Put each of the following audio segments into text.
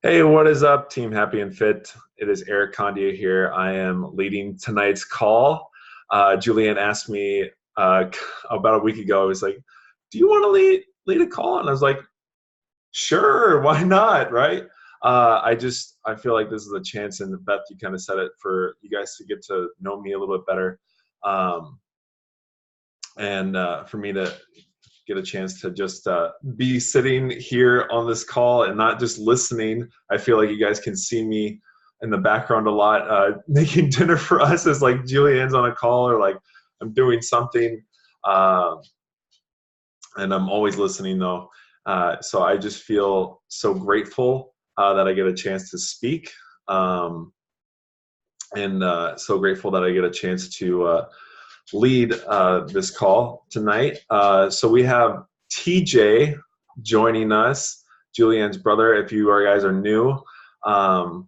Hey, what is up, Team Happy and Fit? It is Eric Condia here. I am leading tonight's call. Julianne asked me about a week ago. I was like, "Do you want to lead a call?" And I was like, "Sure, why not?" Right? I feel like this is a chance, and Beth, you kind of said it for you guys to get to know me a little bit better, um, and for me to get a chance to just be sitting here on this call and not just listening. I feel like you guys can see me in the background a lot, making dinner for us as like Julianne's on a call or like I'm doing something. Uh, and I'm always listening though. So I just feel so grateful that I get a chance to speak. And so grateful that I get a chance to lead this call tonight. So we have TJ joining us, Julianne's brother. If you guys are new, I've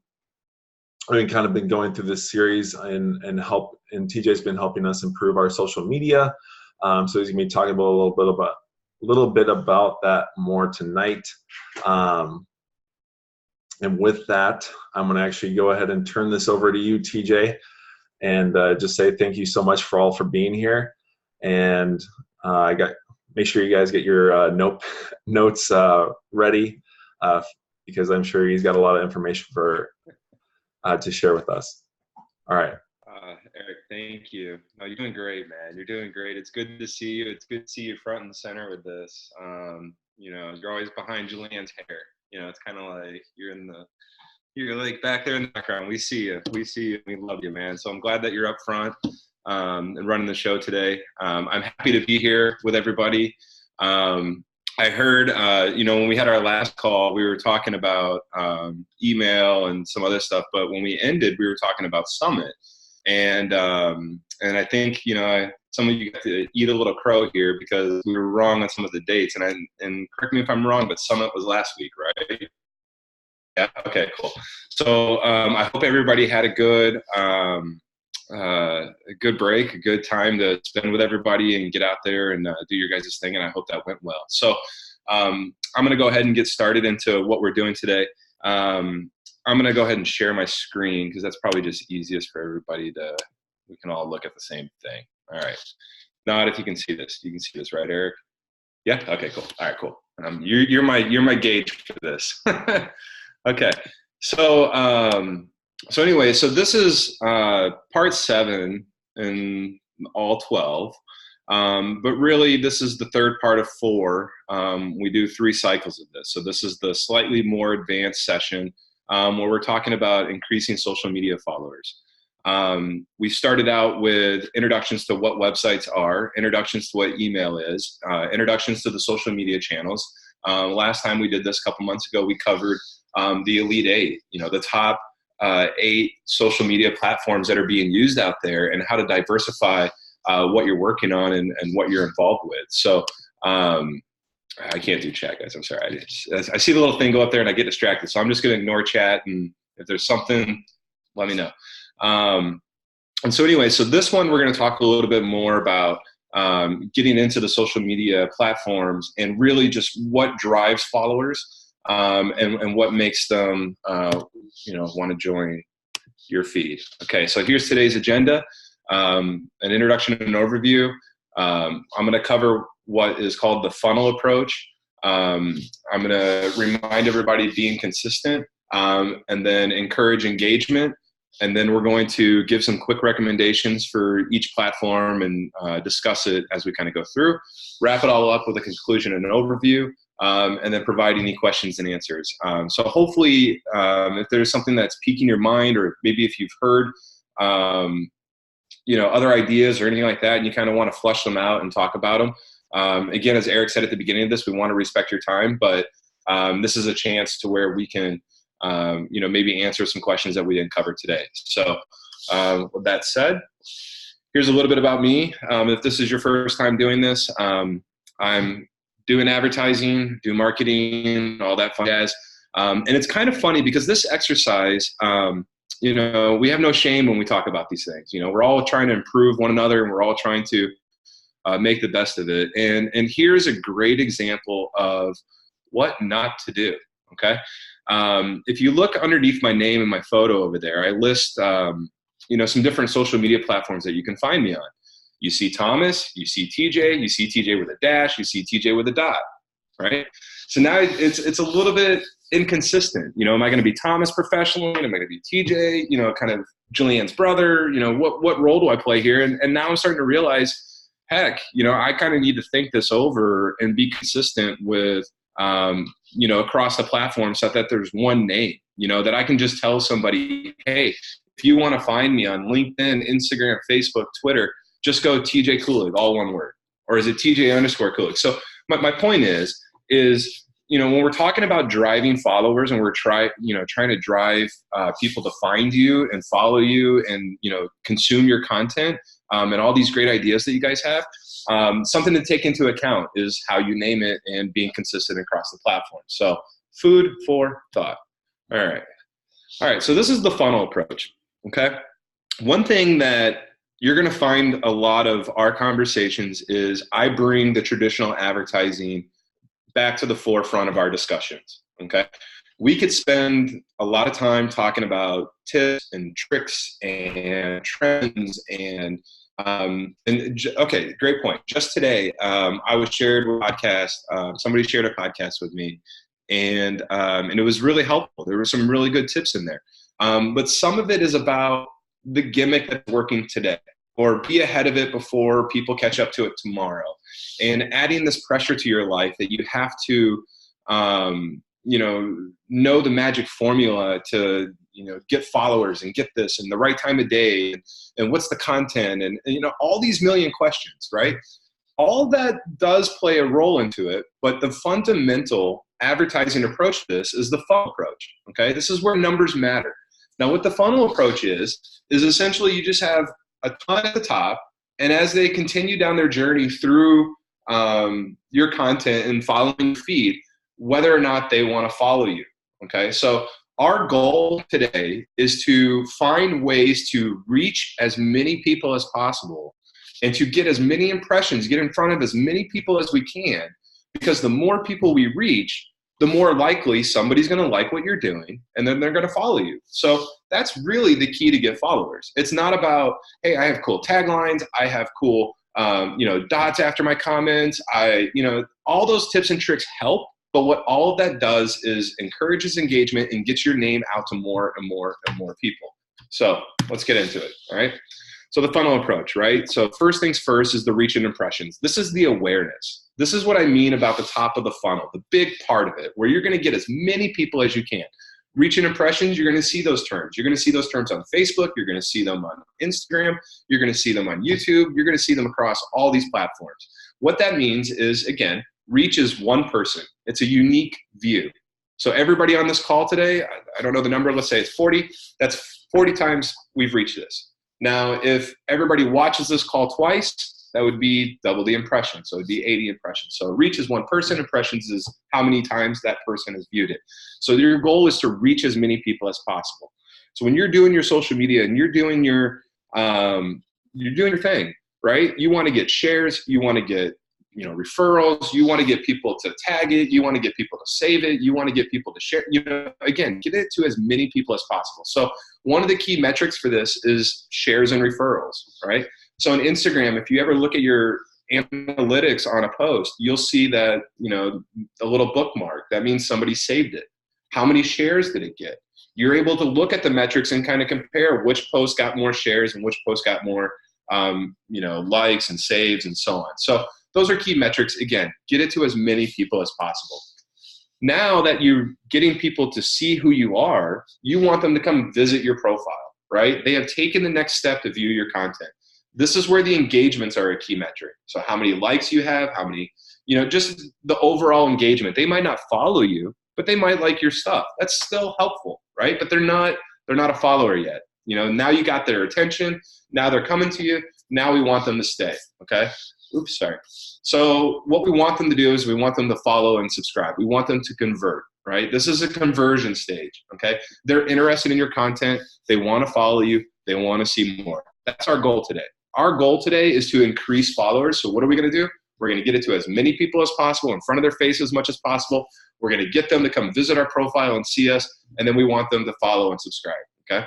kind of been going through this series and TJ's been helping us improve our social media. So he's gonna be talking about a little bit about that more tonight. And with that, I'm gonna actually go ahead and turn this over to you, TJ, and just say thank you so much for being here. And make sure you guys get your notes ready because I'm sure he's got a lot of information to share with us. All right. Eric, thank you. No, you're doing great, man. You're doing great. It's good to see you. It's good to see you front and center with this. You're always behind Julianne's hair. It's kind of like you're like back there in the background. We see you. We see you. We love you, man. So I'm glad that you're up front and running the show today. I'm happy to be here with everybody. I heard, when we had our last call, we were talking about email and some other stuff. But when we ended, we were talking about Summit. And I think, some of you got to eat a little crow here because we were wrong on some of the dates. And correct me if I'm wrong, but Summit was last week, right? Yeah. Okay, cool. So I hope everybody had a good break, a good time to spend with everybody and get out there and do your guys' thing. And I hope that went well. So I'm going to go ahead and get started into what we're doing today. I'm going to go ahead and share my screen because that's probably just easiest for everybody we can all look at the same thing. All right. Nod if you can see this. You can see this, right, Eric? Yeah. Okay, cool. All right, cool. You're my gauge for this. Okay. So anyway, so this is part 7 in all 12. But really, this is the third part of 4. We do 3 cycles of this. So this is the slightly more advanced session where we're talking about increasing social media followers. We started out with introductions to what websites are, introductions to what email is, introductions to the social media channels. Last time we did this a couple months ago, we covered the Elite 8, the top 8 social media platforms that are being used out there and how to diversify what you're working on and what you're involved with. So I can't do chat, guys. I'm sorry. I see the little thing go up there and I get distracted. So I'm just going to ignore chat. And if there's something, let me know. And so anyway, so this one, we're going to talk a little bit more about getting into the social media platforms and really just what drives followers and what makes them, want to join your feed. Okay, so here's today's agenda. An introduction and an overview. I'm going to cover what is called the funnel approach. I'm going to remind everybody being consistent and then encourage engagement. And then we're going to give some quick recommendations for each platform and discuss it as we kind of go through. Wrap it all up with a conclusion and an overview, and then provide any questions and answers. So hopefully, if there's something that's piquing your mind, or maybe if you've heard other ideas or anything like that, and you kind of want to flush them out and talk about them. Again, as Eric said at the beginning of this, we want to respect your time, but this is a chance to where we can, maybe answer some questions that we didn't cover today. So with that said, here's a little bit about me. If this is your first time doing this, I'm doing advertising, do marketing, all that fun jazz. And it's kind of funny because this exercise, we have no shame when we talk about these things. We're all trying to improve one another and we're all trying to make the best of it. And here's a great example of what not to do. Okay. If you look underneath my name and my photo over there, I list, some different social media platforms that you can find me on. You see Thomas, you see TJ, you see TJ with a dash, you see TJ with a dot, right? So now it's a little bit inconsistent. Am I going to be Thomas professionally? Am I going to be TJ, kind of Julianne's brother? What role do I play here? And now I'm starting to realize, heck, I kind of need to think this over and be consistent with, across the platform so that there's one name, that I can just tell somebody, hey, if you want to find me on LinkedIn, Instagram, Facebook, Twitter, just go TJ Kulig, all one word. Or is it TJ_Kulig? So my point is, when we're talking about driving followers and we're trying to drive people to find you and follow you and, consume your content and all these great ideas that you guys have, something to take into account is how you name it and being consistent across the platform. So food for thought. All right. So this is the funnel approach. Okay. One thing that you're going to find a lot of our conversations is I bring the traditional advertising back to the forefront of our discussions. Okay. We could spend a lot of time talking about tips and tricks and trends okay, great point. Just today, I was shared a podcast. Somebody shared a podcast with me, and it was really helpful. There were some really good tips in there, but some of it is about the gimmick that's working today, or be ahead of it before people catch up to it tomorrow, and adding this pressure to your life that you have to, know the magic formula to, get followers and get this and the right time of day and what's the content and all these million questions, right? All that does play a role into it, but the fundamental advertising approach to this is the funnel approach. Okay, this is where numbers matter. Now, what the funnel approach is essentially you just have a ton at the top, and as they continue down their journey through your content and following the feed, whether or not they want to follow you. Okay, so our goal today is to find ways to reach as many people as possible and to get as many impressions, get in front of as many people as we can, because the more people we reach, the more likely somebody's going to like what you're doing, and then they're going to follow you. So that's really the key to get followers. It's not about, hey, I have cool taglines, I have cool, dots after my comments. All those tips and tricks help. But what all of that does is encourages engagement and gets your name out to more and more and more people. So let's get into it. All right. So the funnel approach, right? So first things first is the reach and impressions. This is the awareness. This is what I mean about the top of the funnel, the big part of it, where you're going to get as many people as you can. Reach and impressions, you're going to see those terms. You're going to see those terms on Facebook. You're going to see them on Instagram. You're going to see them on YouTube. You're going to see them across all these platforms. What that means is, again, reach is one person. It's a unique view. So everybody on this call today, I don't know the number, let's say it's 40. That's 40 times we've reached this. Now, if everybody watches this call twice, that would be double the impression. So it would be 80 impressions. So reach is one person. Impressions is how many times that person has viewed it. So your goal is to reach as many people as possible. So when you're doing your social media and you're doing your thing, right? You want to get shares. You want to get referrals, you want to get people to tag it, you want to get people to save it, you want to get people to share, again, get it to as many people as possible. So one of the key metrics for this is shares and referrals, right? So on Instagram, if you ever look at your analytics on a post, you'll see that, a little bookmark, that means somebody saved it. How many shares did it get? You're able to look at the metrics and kind of compare which post got more shares and which post got more, likes and saves and so on. So those are key metrics. Again, get it to as many people as possible. Now that you're getting people to see who you are, you want them to come visit your profile, right? They have taken the next step to view your content. This is where the engagements are a key metric. So how many likes you have, how many, just the overall engagement. They might not follow you, but they might like your stuff. That's still helpful, right? But they're not a follower yet. Now you got their attention. Now they're coming to you. Now we want them to stay, okay? Oops, sorry. So what we want them to do is we want them to follow and subscribe. We want them to convert, right? This is a conversion stage, okay? They're interested in your content. They want to follow you. They want to see more. That's our goal today. Our goal today is to increase followers. So what are we going to do? We're going to get it to as many people as possible, in front of their face as much as possible. We're going to get them to come visit our profile and see us, and then we want them to follow and subscribe, okay?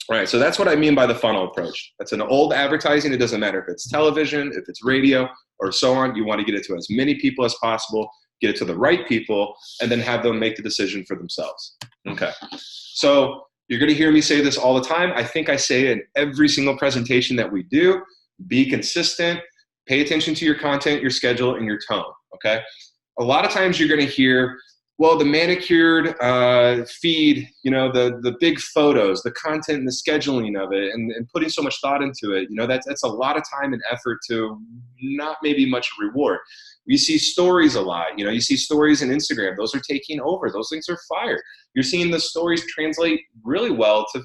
All right, so that's what I mean by the funnel approach. That's an old advertising. It doesn't matter if it's television, if it's radio, or so on. You want to get it to as many people as possible, get it to the right people, and then have them make the decision for themselves. Okay, so you're going to hear me say this all the time. I think I say it in every single presentation that we do. Be consistent. Pay attention to your content, your schedule, and your tone, okay? A lot of times you're going to hear, well, the manicured feed, the big photos, the content and the scheduling of it, and putting so much thought into it, that's a lot of time and effort to not maybe much reward. You see stories a lot. You see stories in Instagram. Those are taking over. Those things are fire. You're seeing the stories translate really well to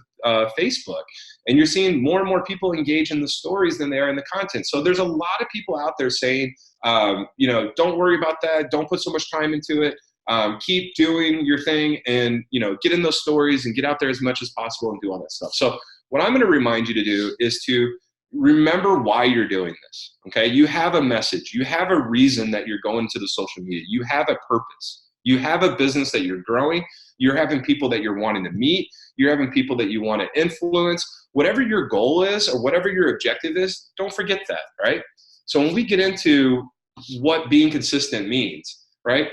Facebook. And you're seeing more and more people engage in the stories than they are in the content. So there's a lot of people out there saying, don't worry about that. Don't put so much time into it. Keep doing your thing and, get in those stories and get out there as much as possible and do all that stuff. So what I'm going to remind you to do is to remember why you're doing this, okay? You have a message. You have a reason that you're going to the social media. You have a purpose. You have a business that you're growing. You're having people that you're wanting to meet. You're having people that you want to influence. Whatever your goal is or whatever your objective is, don't forget that, right? So when we get into what being consistent means, right?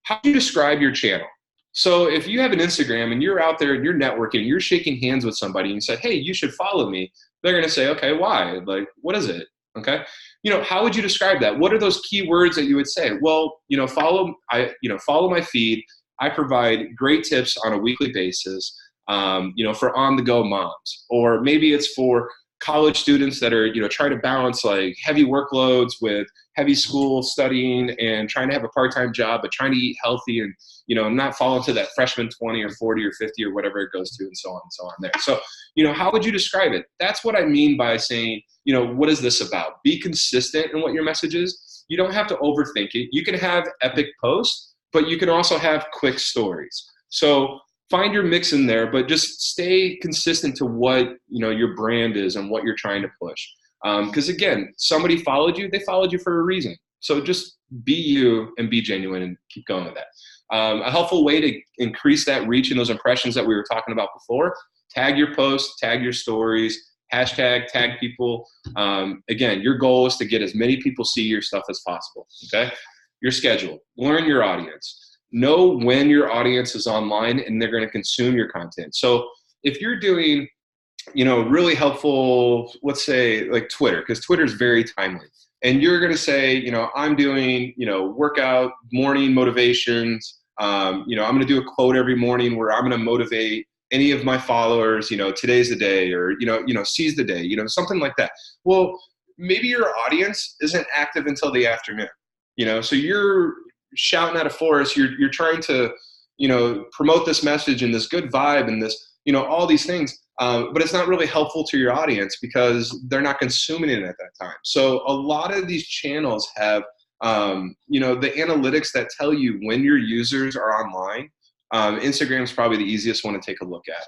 How do you describe your channel? So if you have an Instagram and you're out there and you're networking, you're shaking hands with somebody and you say, hey, you should follow me. They're going to say, okay, why? Like, what is it? Okay. How would you describe that? What are those key words that you would say? Well, follow my feed. I provide great tips on a weekly basis, for on-the-go moms, or maybe it's for college students that are, trying to balance like heavy workloads with heavy school studying and trying to have a part-time job, but trying to eat healthy and, not fall into that freshman 20 or 40 or 50 or whatever it goes to and so on there. So, how would you describe it? That's what I mean by saying, what is this about? Be consistent in what your message is. You don't have to overthink it. You can have epic posts, but you can also have quick stories. So find your mix in there, but just stay consistent to what, your brand is and what you're trying to push. Because again, somebody followed you, they followed you for a reason. So just be you and be genuine and keep going with that. A helpful way to increase that reach and those impressions that we were talking about before, tag your posts, tag your stories, hashtag, tag people. Again, your goal is to get as many people see your stuff as possible, okay? Your schedule, learn your audience. Know when your audience is online and they're going to consume your content. So if you're doing, really helpful, let's say like Twitter, because Twitter is very timely. And you're going to say, I'm doing, workout, morning motivations. I'm going to do a quote every morning where I'm going to motivate any of my followers, today's the day, or, seize the day, something like that. Well, maybe your audience isn't active until the afternoon, so you're shouting at a forest, you're trying to, promote this message and this good vibe and this, all these things. But it's not really helpful to your audience because they're not consuming it at that time. So a lot of these channels have, the analytics that tell you when your users are online. Instagram is probably the easiest one to take a look at.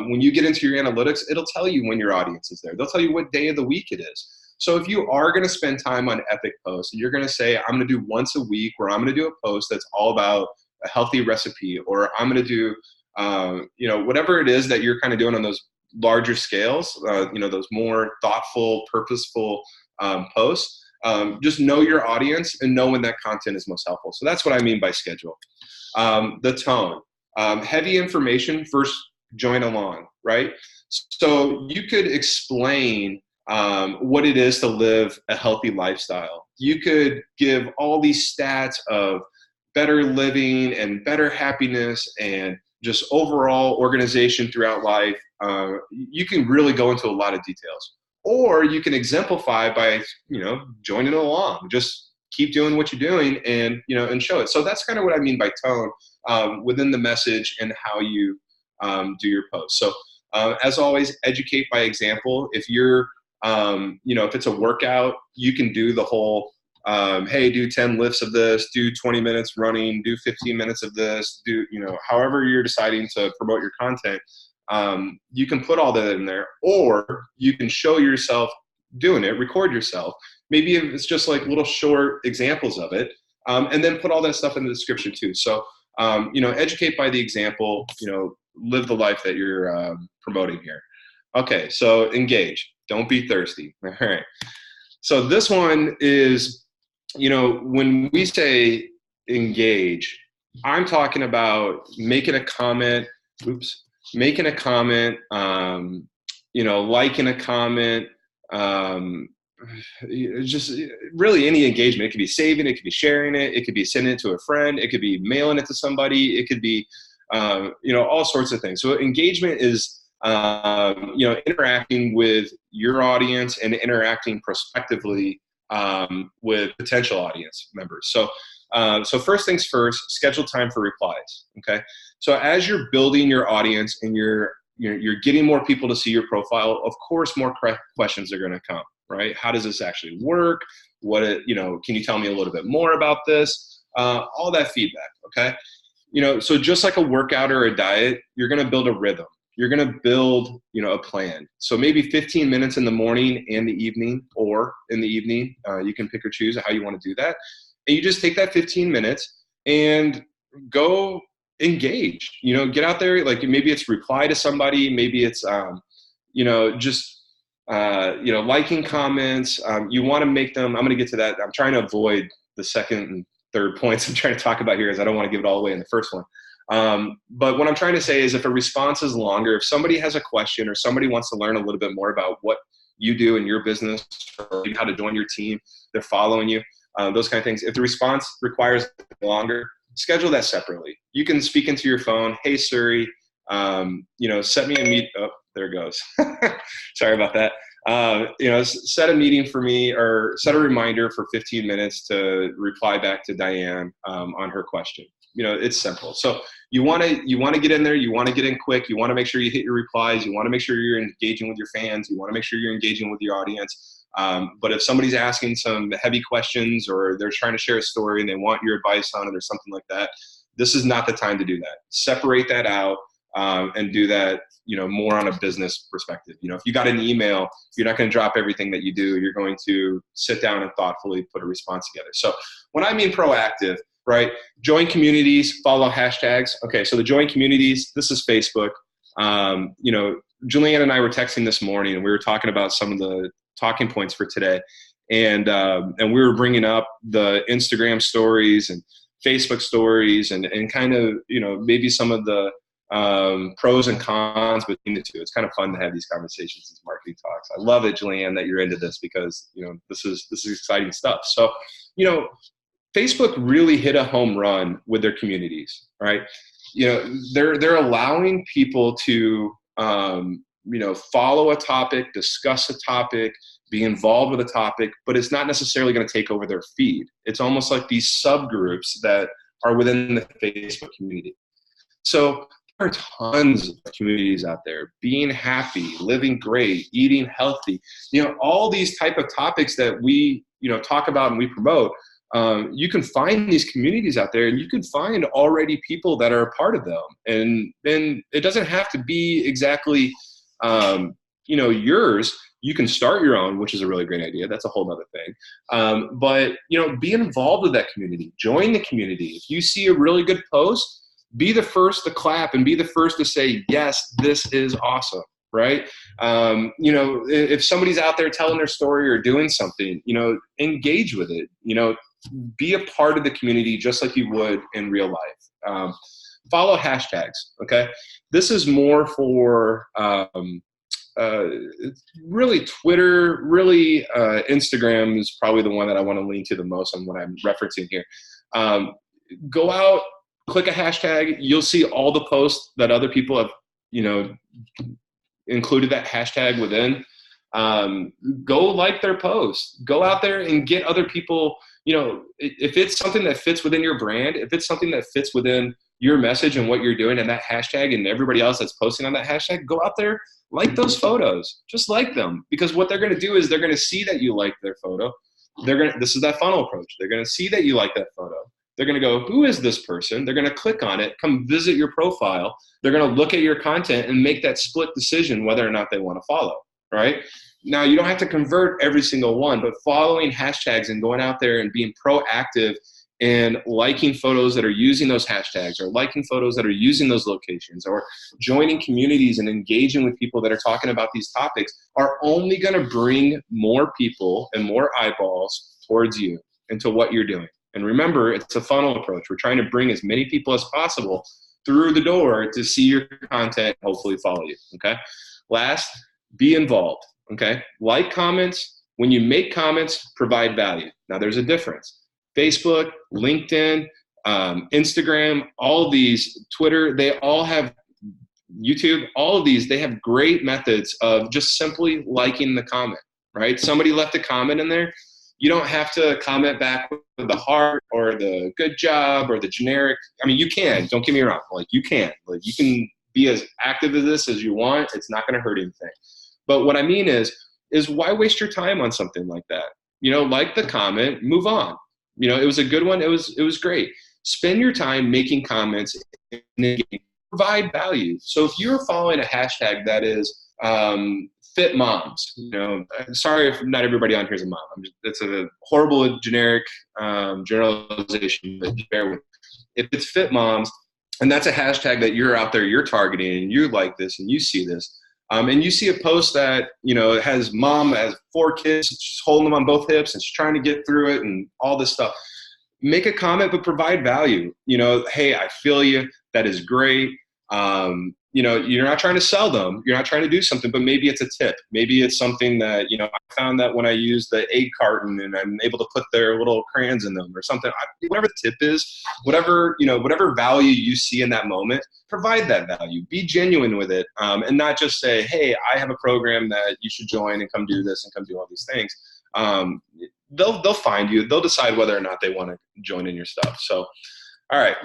When you get into your analytics, it'll tell you when your audience is there. They'll tell you what day of the week it is. So if you are going to spend time on epic posts and you're going to say, I'm going to do once a week where I'm going to do a post that's all about a healthy recipe, or I'm going to do, whatever it is that you're kind of doing on those larger scales, those more thoughtful, purposeful posts, just know your audience and know when that content is most helpful. So that's what I mean by schedule. The tone, heavy information, first join along, right? So you could explain what it is to live a healthy lifestyle. You could give all these stats of better living and better happiness and just overall organization throughout life. You can really go into a lot of details. Or you can exemplify by, joining along. Just keep doing what you're doing and, and show it. So that's kind of what I mean by tone within the message and how you do your post. So as always, educate by example. If you're, if it's a workout, you can do the whole, hey, do 10 lifts of this, do 20 minutes running, do 15 minutes of this, do, however you're deciding to promote your content. You can put all that in there, or you can show yourself doing it, record yourself, maybe it's just like little short examples of it, and then put all that stuff in the description too. So, educate by the example, live the life that you're promoting here. Okay, so engage. Don't be thirsty. All right. So this one is, when we say engage, I'm talking about making a comment, liking a comment, just really any engagement. It could be saving, it could be sharing it, it could be sending it to a friend, it could be mailing it to somebody, it could be, all sorts of things. So engagement is, interacting with your audience and interacting prospectively with potential audience members. So first things first, schedule time for replies. Okay. So as you're building your audience and you're getting more people to see your profile, of course, more questions are going to come, right? How does this actually work? Can you tell me a little bit more about this? All that feedback. Okay. So just like a workout or a diet, you're going to build a rhythm. You're going to build, a plan. So maybe 15 minutes in the morning and the evening, or in the evening, you can pick or choose how you want to do that. And you just take that 15 minutes and go engage, get out there. Like maybe it's reply to somebody, maybe it's, liking comments. You want to make them, I'm going to get to that. I'm trying to avoid the second and third points I'm trying to talk about here, as I don't want to give it all away in the first one. But what I'm trying to say is if a response is longer, if somebody has a question or somebody wants to learn a little bit more about what you do in your business or how to join your team, they're following you, those kind of things. If the response requires longer, schedule that separately. You can speak into your phone. Hey, Siri, set me a meet. Oh, there it goes. Sorry about that. Set a meeting for me or set a reminder for 15 minutes to reply back to Diane on her question. It's simple. So you want to get in there. You want to get in quick. You want to make sure you hit your replies. You want to make sure you're engaging with your fans. You want to make sure you're engaging with your audience. But if somebody's asking some heavy questions or they're trying to share a story and they want your advice on it or something like that, this is not the time to do that. Separate that out and do that, more on a business perspective. If you got an email, you're not going to drop everything that you do. You're going to sit down and thoughtfully put a response together. So when I mean proactive, right? Join communities, follow hashtags. Okay, so the join communities, this is Facebook. Julianne and I were texting this morning and we were talking about some of the talking points for today. And we were bringing up the Instagram stories and Facebook stories and kind of, maybe some of the pros and cons between the two. It's kind of fun to have these conversations, these marketing talks. I love it, Julianne, that you're into this because, this is exciting stuff. So, Facebook really hit a home run with their communities, right? They're allowing people to, follow a topic, discuss a topic, be involved with a topic, but it's not necessarily going to take over their feed. It's almost like these subgroups that are within the Facebook community. So there are tons of communities out there, being happy, living great, eating healthy, all these type of topics that we, talk about and we promote. You can find these communities out there and you can find already people that are a part of them. And then it doesn't have to be exactly, yours. You can start your own, which is a really great idea. That's a whole other thing. But be involved with that community, join the community. If you see a really good post, be the first to clap and be the first to say, yes, this is awesome. Right. If somebody's out there telling their story or doing something, engage with it, be a part of the community just like you would in real life. Follow hashtags. Okay. This is more for, really Twitter, really Instagram is probably the one that I want to lean to the most on what I'm referencing here. Go out, click a hashtag. You'll see all the posts that other people have, included that hashtag within. Go like their post. Go out there and get other people, if it's something that fits within your brand, if it's something that fits within your message and what you're doing and that hashtag and everybody else that's posting on that hashtag, go out there, like those photos, just like them. Because what they're going to do is they're going to see that you like their photo. This is that funnel approach. They're going to see that you like that photo. They're going to go, who is this person? They're going to click on it, come visit your profile. They're going to look at your content and make that split decision whether or not they want to follow, right? Now, you don't have to convert every single one, but following hashtags and going out there and being proactive and liking photos that are using those hashtags, or liking photos that are using those locations, or joining communities and engaging with people that are talking about these topics are only going to bring more people and more eyeballs towards you and to what you're doing. And remember, it's a funnel approach. We're trying to bring as many people as possible through the door to see your content, hopefully follow you. Okay. Last, be involved. Okay. Like comments. When you make comments, provide value. Now, there's a difference. Facebook, LinkedIn, Instagram, all of these, Twitter, they all have, YouTube, all of these, they have great methods of just simply liking the comment, right? Somebody left a comment in there. You don't have to comment back with the heart or the good job or the generic. I mean, you can, don't get me wrong. Like, you can, like, you can be as active as this as you want. It's not going to hurt anything. But what I mean is why waste your time on something like that? You know, like the comment, move on. You know, it was a good one. It was great. Spend your time making comments and provide value. So if you're following a hashtag that is fit moms, you know, sorry if not everybody on here is a mom. It's a horrible generic generalization, but just bear with me. If it's fit moms, and that's a hashtag that you're out there, you're targeting, and you like this, and you see this, and you see a post that, you know, it has mom has 4 kids, she's holding them on both hips, and she's trying to get through it, and all this stuff. Make a comment, but provide value. You know, hey, I feel you. That is great. You know, you're not trying to sell them. You're not trying to do something, but maybe it's a tip. Maybe it's something that, you know, I found that when I use the egg carton and I'm able to put their little crayons in them or something, whatever the tip is, whatever, you know, whatever value you see in that moment, provide that value. Be genuine with it, and not just say, hey, I have a program that you should join and come do this and come do all these things. They'll find you. They'll decide whether or not they want to join in your stuff. So, all right.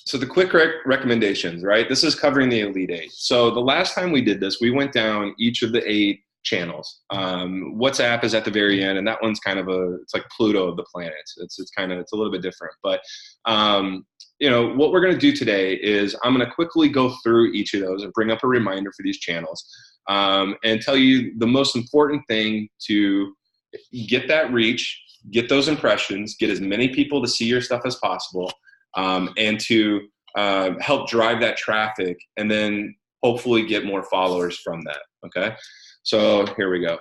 So the quick recommendations, right? This is covering the Elite 8. So the last time we did this, we went down each of the 8 channels. WhatsApp is at the very end, and that one's kind of it's like Pluto of the planets. It's a little bit different. But you know, what we're going to do today is I'm going to quickly go through each of those and bring up a reminder for these channels, and tell you the most important thing to get that reach, get those impressions, get as many people to see your stuff as possible. And to help drive that traffic, and then hopefully get more followers from that. Okay, so here we go.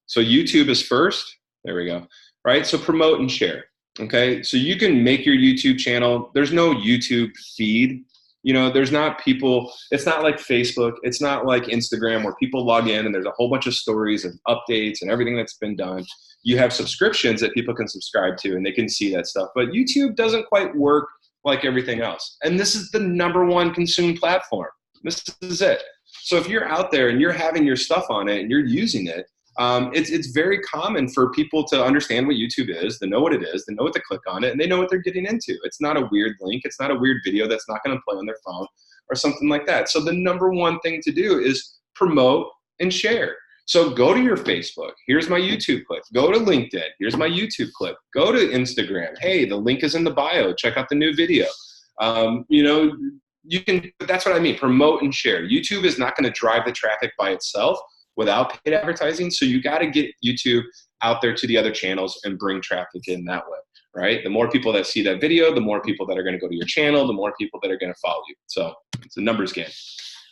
So YouTube is first. There we go. Right. So promote and share. Okay. So you can make your YouTube channel. There's no YouTube feed. You know, there's not people. It's not like Facebook. It's not like Instagram where people log in and there's a whole bunch of stories and updates and everything that's been done. You have subscriptions that people can subscribe to and they can see that stuff. But YouTube doesn't quite work like everything else. And this is the #1 consumed platform. This is it. So if you're out there and you're having your stuff on it and you're using it, it's very common for people to understand what YouTube is, to know what it is, to know what to click on it, and they know what they're getting into. It's not a weird link. It's not a weird video that's not going to play on their phone or something like that. So the #1 thing to do is promote and share. So go to your Facebook. Here's my YouTube clip. Go to LinkedIn. Here's my YouTube clip. Go to Instagram. Hey, the link is in the bio. Check out the new video. You know, you can. That's what I mean. Promote and share. YouTube is not going to drive the traffic by itself without paid advertising. So you got to get YouTube out there to the other channels and bring traffic in that way, right? The more people that see that video, the more people that are going to go to your channel, the more people that are going to follow you. So it's a numbers game.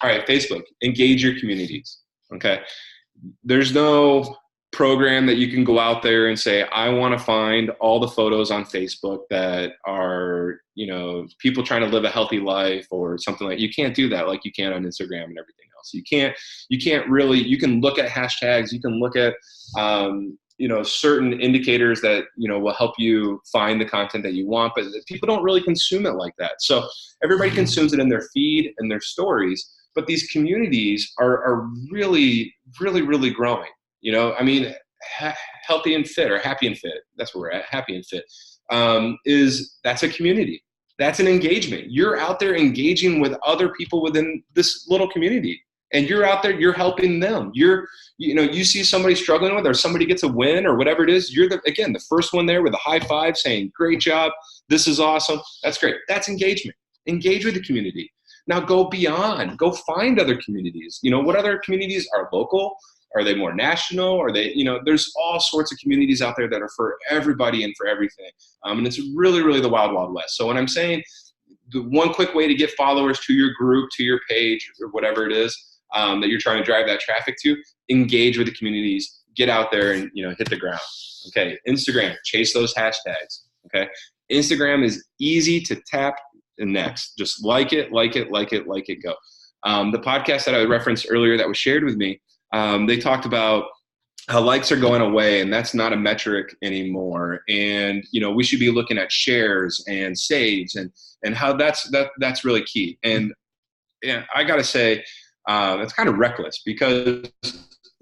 All right, Facebook. Engage your communities. Okay. There's no program that you can go out there and say, I want to find all the photos on Facebook that are, you know, people trying to live a healthy life or something like. You can't do that like you can on Instagram and everything else. You can't really. You can look at hashtags. You can look at you know, certain indicators that, you know, will help you find the content that you want, but people don't really consume it like that. So everybody consumes it in their feed and their stories. But these communities are really, really, really growing. You know, I mean, Healthy and Fit or Happy and Fit, that's where we're at, Happy and Fit, that's a community. That's an engagement. You're out there engaging with other people within this little community. And you're out there, you're helping them. You know, you see somebody struggling with, or somebody gets a win or whatever it is, you're the first one there with a high five saying, great job, this is awesome. That's great. That's engagement. Engage with the community. Now go beyond, go find other communities. You know, what other communities are local? Are they more national? Are they, there's all sorts of communities out there that are for everybody and for everything. And it's really, really the wild, wild west. So when I'm saying the one quick way to get followers to your group, to your page, or whatever it is that you're trying to drive that traffic to, engage with the communities, get out there and, hit the ground. Okay. Instagram, chase those hashtags. Okay. Instagram is easy to tap and next. Just like it, go. The podcast that I referenced earlier that was shared with me, they talked about how likes are going away, and that's not a metric anymore. And, we should be looking at shares and saves and how that's really key. And I got to say, that's kind of reckless because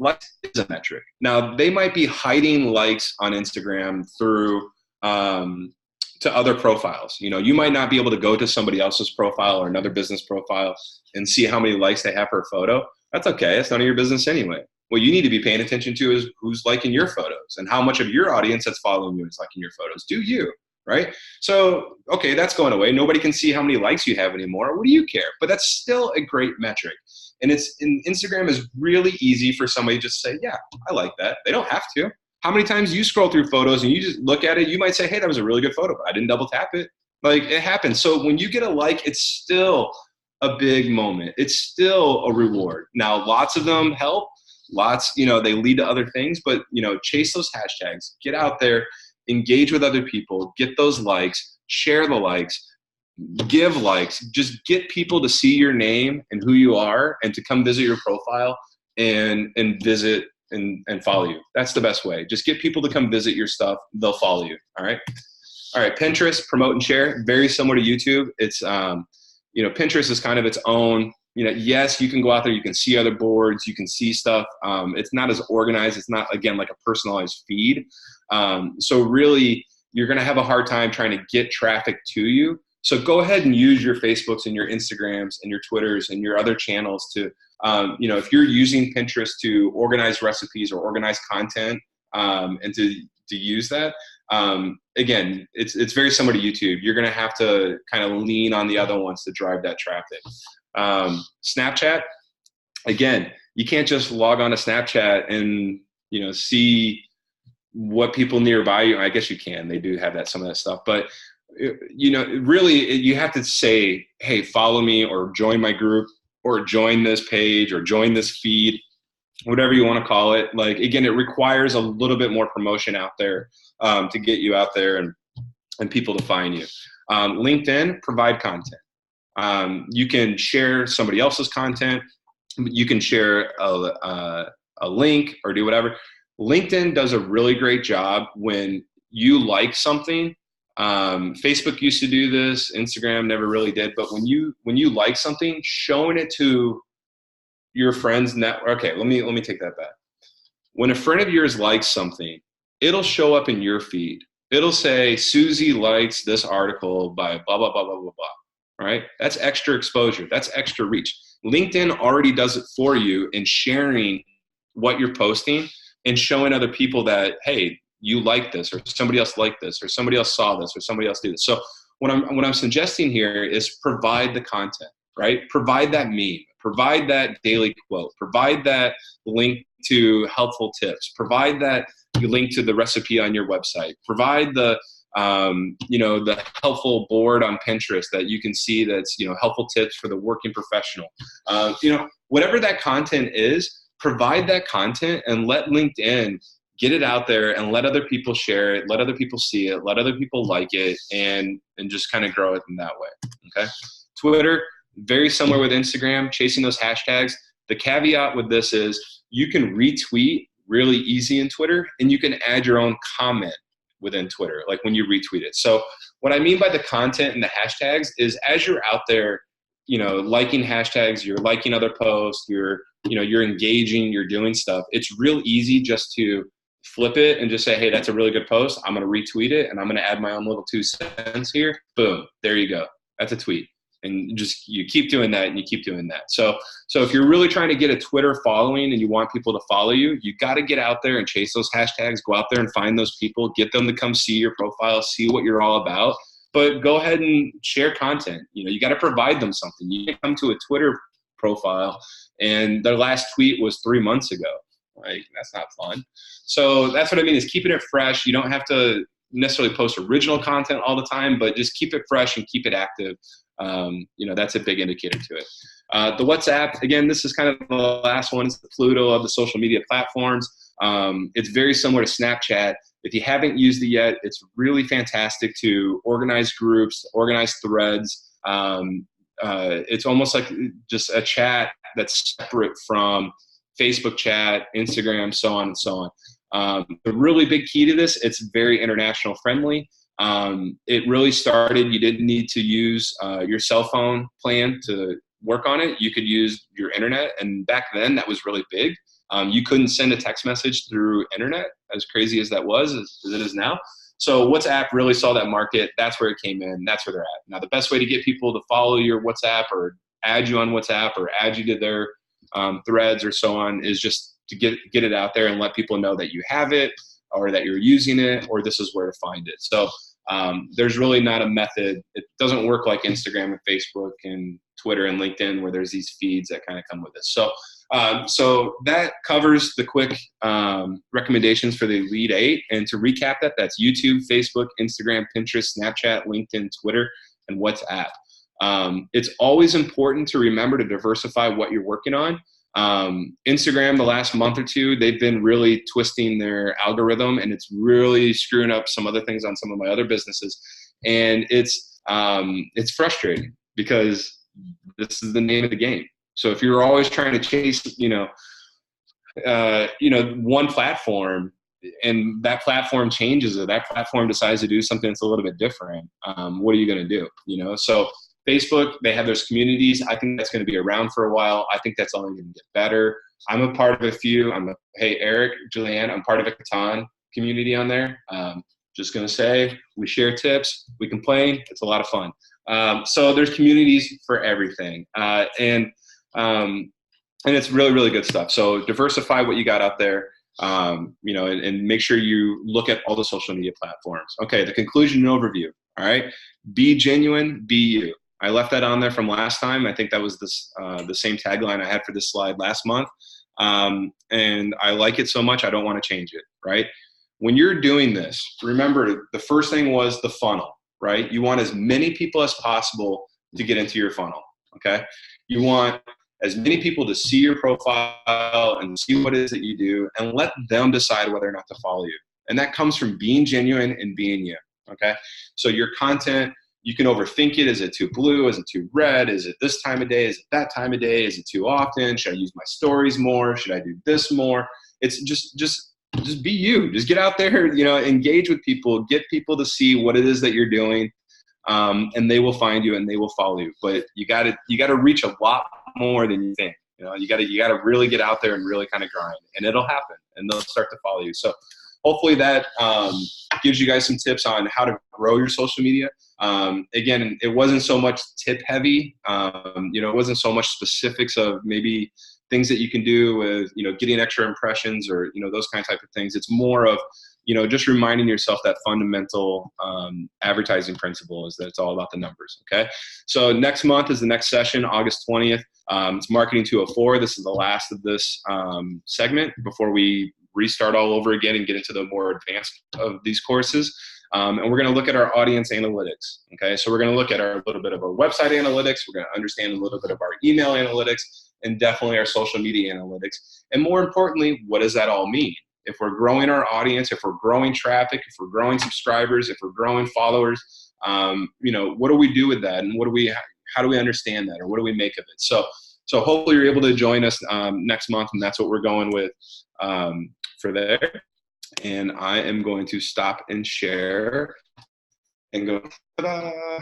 likes is a metric. Now, they might be hiding likes on Instagram through to other profiles. You might not be able to go to somebody else's profile or another business profile and see how many likes they have per photo. That's okay. It's none of your business anyway. What you need to be paying attention to is who's liking your photos and how much of your audience that's following you is liking your photos. Do you, right? So, okay, that's going away. Nobody can see how many likes you have anymore. What do you care? But that's still a great metric. And Instagram is really easy for somebody to just say, yeah, I like that. They don't have to. How many times you scroll through photos and you just look at it, you might say, hey, that was a really good photo, but I didn't double tap it. Like, it happens. So when you get a like, it's still a big moment. It's still a reward. Now, lots of them help. Lots, they lead to other things, but, chase those hashtags, get out there, engage with other people, get those likes, share the likes, give likes, just get people to see your name and who you are and to come visit your profile and visit and follow you. That's the best way. Just get people to come visit your stuff. They'll follow you. All right. Pinterest, promote and share. Very similar to YouTube. It's, Pinterest is kind of its own, yes, you can go out there, you can see other boards, you can see stuff. It's not as organized. It's not, again, like a personalized feed. So really you're going to have a hard time trying to get traffic to you. So go ahead and use your Facebooks and your Instagrams and your Twitters and your other channels to, if you're using Pinterest to organize recipes or organize content and to use that, again, it's very similar to YouTube. You're going to have to kind of lean on the other ones to drive that traffic. Snapchat, again, you can't just log on to Snapchat and, see what people nearby you. I guess you can. They do have some of that stuff. But, really you have to say, hey, follow me or join my group or join this page or join this feed, whatever you want to call it. Like, again, it requires a little bit more promotion out there to get you out there and people to find you. LinkedIn, provide content. You can share somebody else's content. You can share a link or do whatever. LinkedIn does a really great job when you like something. Facebook used to do this. Instagram never really did. But when you like something, showing it to your friends' network. Okay, let me take that back. When a friend of yours likes something, it'll show up in your feed. It'll say, Susie likes this article by blah, blah, blah, blah, blah, blah. Right? That's extra exposure. That's extra reach. LinkedIn already does it for you in sharing what you're posting and showing other people that, hey, you like this, or somebody else liked this, or somebody else saw this, or somebody else did this. So what I'm suggesting here is provide the content, right? Provide that meme, provide that daily quote, provide that link to helpful tips, provide that link to the recipe on your website, provide the the helpful board on Pinterest that you can see that's, helpful tips for the working professional. Whatever that content is, provide that content and let LinkedIn get it out there and let other people share it, let other people see it, let other people like it, and just kind of grow it in that way. Okay. Twitter, very similar with Instagram, chasing those hashtags. The caveat with this is you can retweet really easy in Twitter, and you can add your own comment within Twitter, like when you retweet it. So what I mean by the content and the hashtags is as you're out there, liking hashtags, you're liking other posts, you're engaging, you're doing stuff. It's real easy just to flip it and just say, hey, that's a really good post. I'm going to retweet it and I'm going to add my own little 2 cents here. Boom. There you go. That's a tweet. And just, you keep doing that and you keep doing that. So if you're really trying to get a Twitter following and you want people to follow you, you got to get out there and chase those hashtags, go out there and find those people, get them to come see your profile, see what you're all about, but go ahead and share content. You got to provide them something. You can come to a Twitter profile and their last tweet was 3 months ago. Like, that's not fun. So that's what I mean is keeping it fresh. You don't have to necessarily post original content all the time, but just keep it fresh and keep it active. That's a big indicator to it. The WhatsApp, again, this is kind of the last one. It's the Pluto of the social media platforms. It's very similar to Snapchat. If you haven't used it yet, it's really fantastic to organize groups, organize threads. It's almost like just a chat that's separate from Facebook chat, Instagram, so on and so on. The really big key to this, it's very international friendly. It really started, you didn't need to use your cell phone plan to work on it. You could use your internet, and back then that was really big. You couldn't send a text message through internet, as crazy as that was, as it is now. So WhatsApp really saw that market. That's where it came in. That's where they're at. Now, the best way to get people to follow your WhatsApp or add you on WhatsApp or add you to their threads or so on is just to get it out there and let people know that you have it or that you're using it or this is where to find it. So there's really not a method. It doesn't work like Instagram and Facebook and Twitter and LinkedIn where there's these feeds that kind of come with it. So that covers the quick recommendations for the Elite 8. And to recap that, that's YouTube, Facebook, Instagram, Pinterest, Snapchat, LinkedIn, Twitter, and WhatsApp. It's always important to remember to diversify what you're working on. Instagram, the last month or two, they've been really twisting their algorithm, and it's really screwing up some other things on some of my other businesses. And it's frustrating because this is the name of the game. So if you're always trying to chase, one platform, and that platform changes, or that platform decides to do something that's a little bit different, what are you going to do? So Facebook, they have those communities. I think that's going to be around for a while. I think that's only going to get better. I'm a part of a few. Hey, Eric, Julianne, I'm part of a Catan community on there. Just going to say, we share tips, we complain. It's a lot of fun. So there's communities for everything. And it's really, really good stuff. So diversify what you got out there, and make sure you look at all the social media platforms. Okay, the conclusion and overview. All right, be genuine, be you. I left that on there from last time. I think that was the same tagline I had for this slide last month. And I like it so much, I don't want to change it, right? When you're doing this, remember the first thing was the funnel, right? You want as many people as possible to get into your funnel, okay? You want as many people to see your profile and see what it is that you do and let them decide whether or not to follow you. And that comes from being genuine and being you, okay? So your content, you can overthink it. Is it too blue? Is it too red? Is it this time of day? Is it that time of day? Is it too often? Should I use my stories more? Should I do this more? It's just be you. Just get out there, engage with people, get people to see what it is that you're doing. And they will find you and they will follow you. But you got to reach a lot more than you think. You got to really get out there and really kind of grind, and it'll happen, and they'll start to follow you. So hopefully that gives you guys some tips on how to grow your social media. Again, it wasn't so much tip heavy. It wasn't so much specifics of maybe things that you can do with, getting extra impressions or, those kind of type of things. It's more of, just reminding yourself that fundamental advertising principle is that it's all about the numbers. Okay. So next month is the next session, August 20th. It's Marketing 204. This is the last of this segment before we restart all over again and get into the more advanced of these courses. And we're going to look at our audience analytics. Okay. So we're going to look at a little bit of our website analytics. We're going to understand a little bit of our email analytics and definitely our social media analytics. And more importantly, what does that all mean? If we're growing our audience, if we're growing traffic, if we're growing subscribers, if we're growing followers, what do we do with that? And how do we understand that? Or what do we make of it? So hopefully you're able to join us next month, and that's what we're going with for there. And I am going to stop and share and go, ta-da!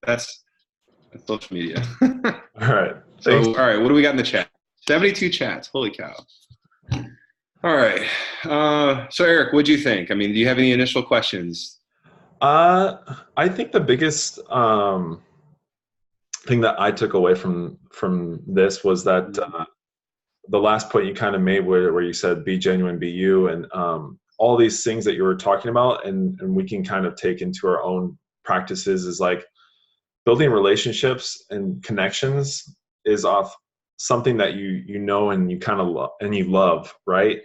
That's social media. All right. So, all right, what do we got in the chat? 72 chats. Holy cow. All right. So Eric, what'd you think? I mean, do you have any initial questions? I think the biggest thing that I took away from this was that the last point you kind of made where you said, be genuine, be you, and all these things that you were talking about, and we can kind of take into our own practices, is like building relationships and connections is off something that you know and you kind of love and you love, right?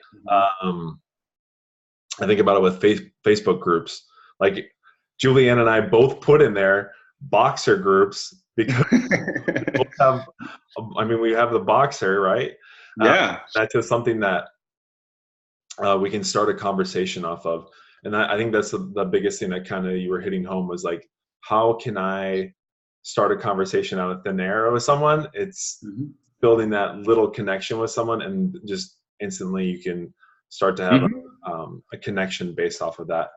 Mhm. I think about it with Facebook groups. Like Julianne and I both put in there boxer groups because we both have. I mean, we have the boxer, right? Uh, Yeah. that's just something that we can start a conversation off of. And I think that's the biggest thing that kind of you were hitting home was like, how can I start a conversation out of thin air with someone? It's Mhm. building that little connection with someone, and just instantly you can start to have Mhm. a connection based off of that.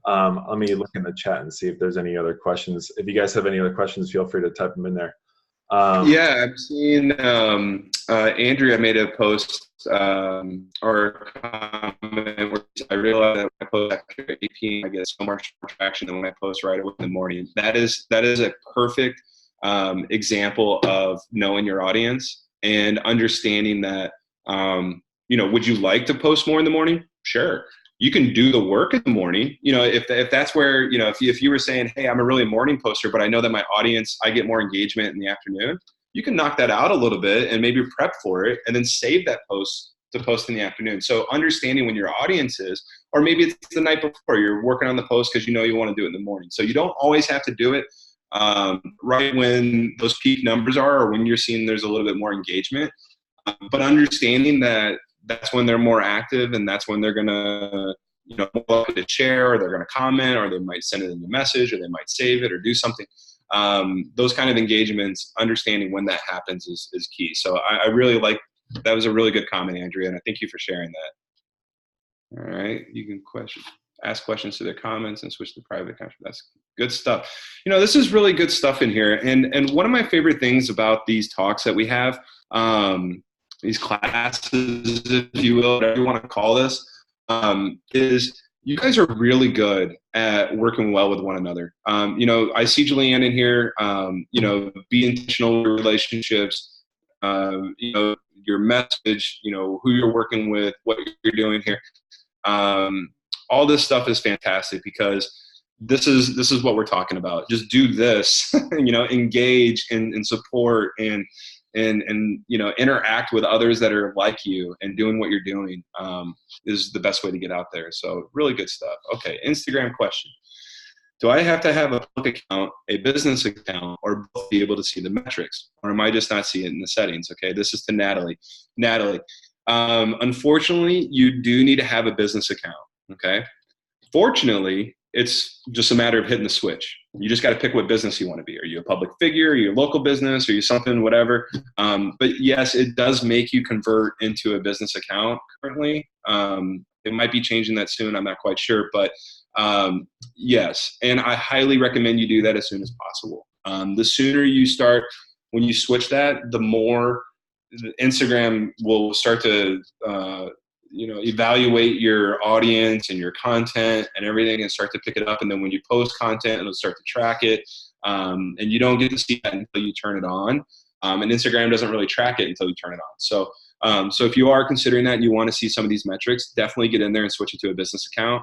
Let me look in the chat and see if there's any other questions. If you guys have any other questions, feel free to type them in there. Yeah, I've seen Andrea made a post or a comment where I realized that when I post after 8 p.m. I get so much more traction than when I post right away in the morning. That is a perfect example of knowing your audience and understanding that. Would you like to post more in the morning? Sure. You can do the work in the morning. If that's where, if you were saying, hey, I'm a really morning poster, but I know that my audience, I get more engagement in the afternoon, you can knock that out a little bit and maybe prep for it and then save that post to post in the afternoon. So understanding when your audience is, or maybe it's the night before you're working on the post because you want to do it in the morning. So you don't always have to do it right when those peak numbers are or when you're seeing there's a little bit more engagement. But understanding that that's when they're more active and that's when they're going to, more likely to share, or they're going to comment, or they might send it in a message, or they might save it or do something. Those kind of engagements, understanding when that happens is key. So I really like, that was a really good comment, Andrea, and I thank you for sharing that. All right. You can ask questions to their comments and switch to private content. That's good stuff. This is really good stuff in here. And one of my favorite things about these talks that we have, these classes, if you will, whatever you want to call this, is you guys are really good at working well with one another. I see Julianne in here, be intentional with your relationships, your message, who you're working with, what you're doing here. All this stuff is fantastic because this is what we're talking about. Just do this, engage and support and interact with others that are like you and doing what you're doing is the best way to get out there. So really good stuff. Okay, Instagram question. Do I have to have a public account, a business account, or both be able to see the metrics? Or am I just not seeing it in the settings? Okay, this is to Natalie. Natalie, unfortunately, you do need to have a business account, okay? Fortunately, it's just a matter of hitting the switch. You just got to pick what business you want to be. Are you a public figure? Are you a local business? Are you something, whatever? But yes, it does make you convert into a business account currently. It might be changing that soon. I'm not quite sure, but yes. And I highly recommend you do that as soon as possible. The sooner you start, when you switch that, the more Instagram will start to evaluate your audience and your content and everything and start to pick it up. And then when you post content, it'll start to track it. And you don't get to see that until you turn it on. And Instagram doesn't really track it until you turn it on. So if you are considering that and you want to see some of these metrics, definitely get in there and switch it to a business account.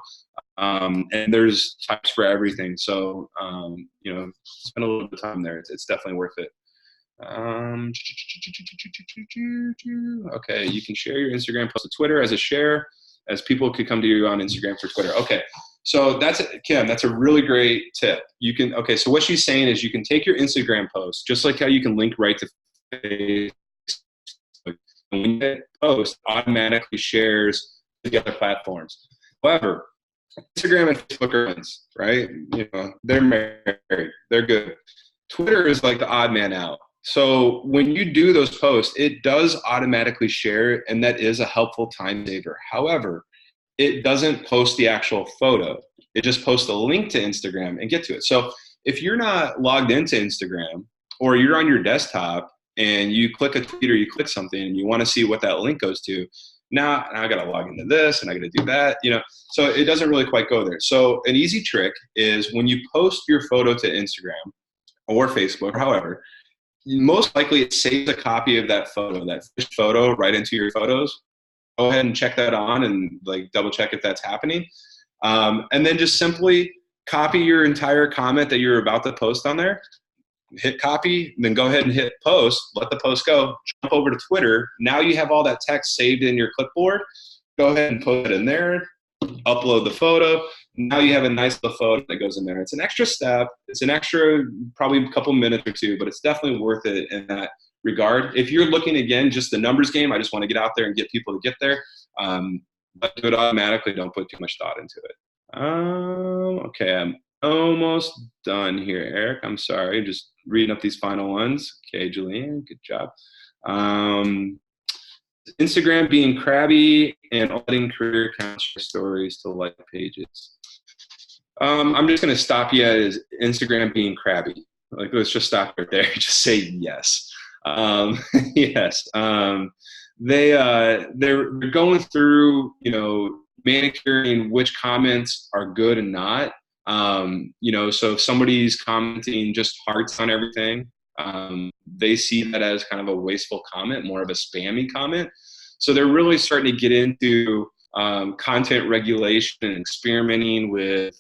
And there's types for everything. So, spend a little bit of time there. It's definitely worth it. Okay, you can share your Instagram post to Twitter as a share, as people could come to you on Instagram for Twitter. Okay, so Kim, that's a really great tip. So what she's saying is you can take your Instagram post, just like how you can link right to Facebook, and when you hit post, automatically shares to the other platforms. However, Instagram and Facebook are friends, right? They're married, they're good. Twitter is like the odd man out. So when you do those posts, it does automatically share it, and that is a helpful time saver. However, it doesn't post the actual photo. It just posts a link to Instagram and get to it. So if you're not logged into Instagram, or you're on your desktop and you click a tweet or you click something and you want to see what that link goes to, now I got to log into this and I got to do that, so it doesn't really quite go there. So an easy trick is when you post your photo to Instagram or Facebook or however, most likely it saves a copy of that photo right into your photos. Go ahead and check that on and double check if that's happening. And then just simply copy your entire comment that you're about to post on there, hit copy, then go ahead and hit post, let the post go, jump over to Twitter. Now you have all that text saved in your clipboard. Go ahead and put it in there, upload the photo. Now you have a nice little photo that goes in there. It's an extra step. It's an extra, probably a couple minutes or two, but it's definitely worth it in that regard. If you're looking, again, just the numbers game, I just want to get out there and get people to get there. But do it automatically. Don't put too much thought into it. Okay, I'm almost done here, Eric. I'm sorry. Just reading up these final ones. Okay, Julianne, good job. Instagram being crabby and adding career accounts for stories to like pages. I'm just going to stop you as Instagram being crabby. Like, let's just stop right there. Just say yes. Yes. They're going through, manicuring which comments are good and not. So if somebody's commenting just hearts on everything, they see that as kind of a wasteful comment, more of a spammy comment. So they're really starting to get into content regulation and experimenting with,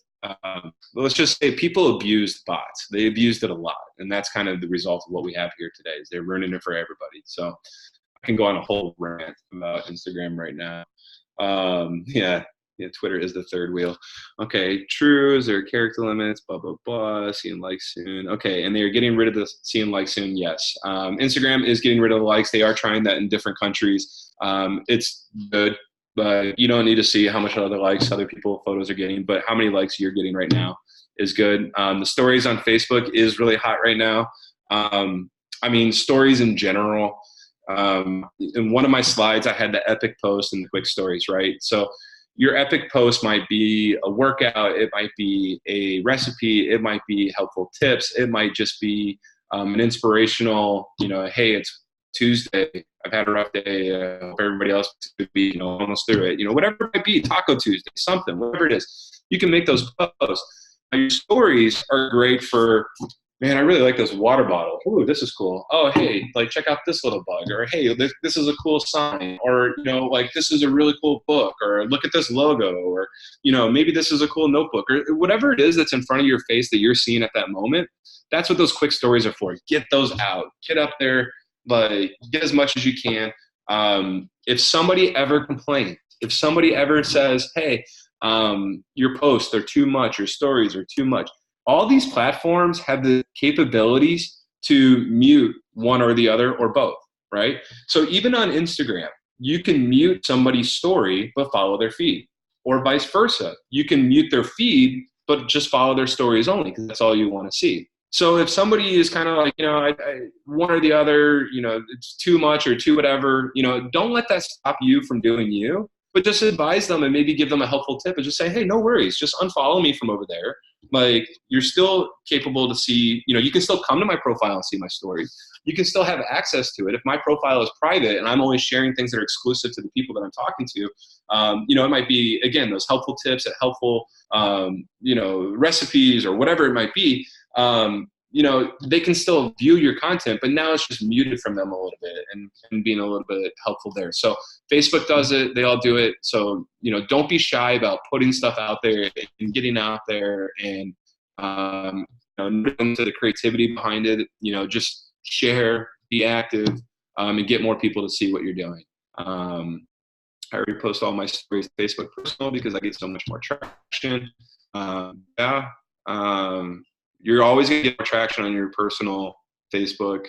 let's just say, people abused bots. They abused it a lot. And that's kind of the result of what we have here today, is they're ruining it for everybody. So I can go on a whole rant about Instagram right now. Yeah, Twitter is the third wheel. Okay, true. Is there character limits? Blah, blah, blah. See and like soon. Okay, and they're getting rid of the see and like soon. Yes. Instagram is getting rid of the likes. They are trying that in different countries. It's good, but you don't need to see how much other likes other people photos are getting, but how many likes you're getting right now is good. The stories on Facebook is really hot right now. Stories in general. In one of my slides, I had the epic post and the quick stories, right? So your epic post might be a workout, it might be a recipe, it might be helpful tips, it might just be an inspirational, hey, it's Tuesday, I've had a rough day, hope everybody else could be, almost through it, whatever it might be, Taco Tuesday, something, whatever it is, you can make those posts. Now, your stories are great for, man, I really like this water bottle. Ooh, this is cool. Oh, hey, check out this little bug. Or, hey, this is a cool sign. Or, this is a really cool book. Or look at this logo. Or, maybe this is a cool notebook. Or whatever it is that's in front of your face that you're seeing at that moment, that's what those quick stories are for. Get those out. Get up there. Get as much as you can. If somebody ever complains, if somebody ever says, hey, your posts are too much, your stories are too much, all these platforms have the capabilities to mute one or the other or both, right? So even on Instagram, you can mute somebody's story but follow their feed, or vice versa. You can mute their feed but just follow their stories only because that's all you want to see. So if somebody is kind of like, one or the other, it's too much or too whatever, don't let that stop you from doing you. But just advise them and maybe give them a helpful tip and just say, hey, no worries, just unfollow me from over there. You're still capable to see, you can still come to my profile and see my story. You can still have access to it. If my profile is private and I'm only sharing things that are exclusive to the people that I'm talking to, it might be, again, those helpful tips, helpful, recipes or whatever it might be. They can still view your content, but now it's just muted from them a little bit and being a little bit helpful there. So Facebook does it. They all do it. So, don't be shy about putting stuff out there and getting out there and, into the creativity behind it, just share, be active, and get more people to see what you're doing. I already post all my stories to Facebook personal because I get so much more traction. You're always going to get more traction on your personal Facebook.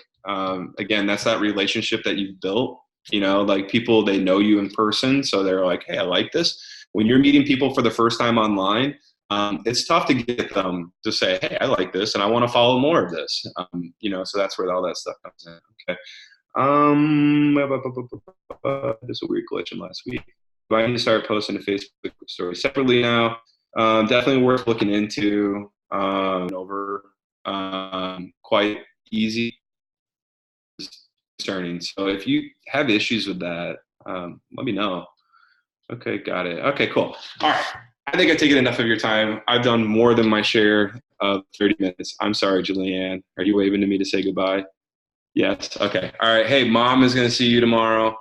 Again, that's that relationship that you've built. People, they know you in person, so they're like, hey, I like this. When you're meeting people for the first time online, it's tough to get them to say, hey, I like this and I want to follow more of this. So that's where all that stuff comes in. Okay. There's a weird glitch in last week. Do I need to start posting a Facebook story separately now? Definitely worth looking into. Quite easy concerning. So if you have issues with that, let me know. Okay, got it. Okay, cool. All right. I think I've taken enough of your time. I've done more than my share of 30 minutes. I'm sorry, Julianne. Are you waving to me to say goodbye? Yes. Okay. All right. Hey, mom is going to see you tomorrow.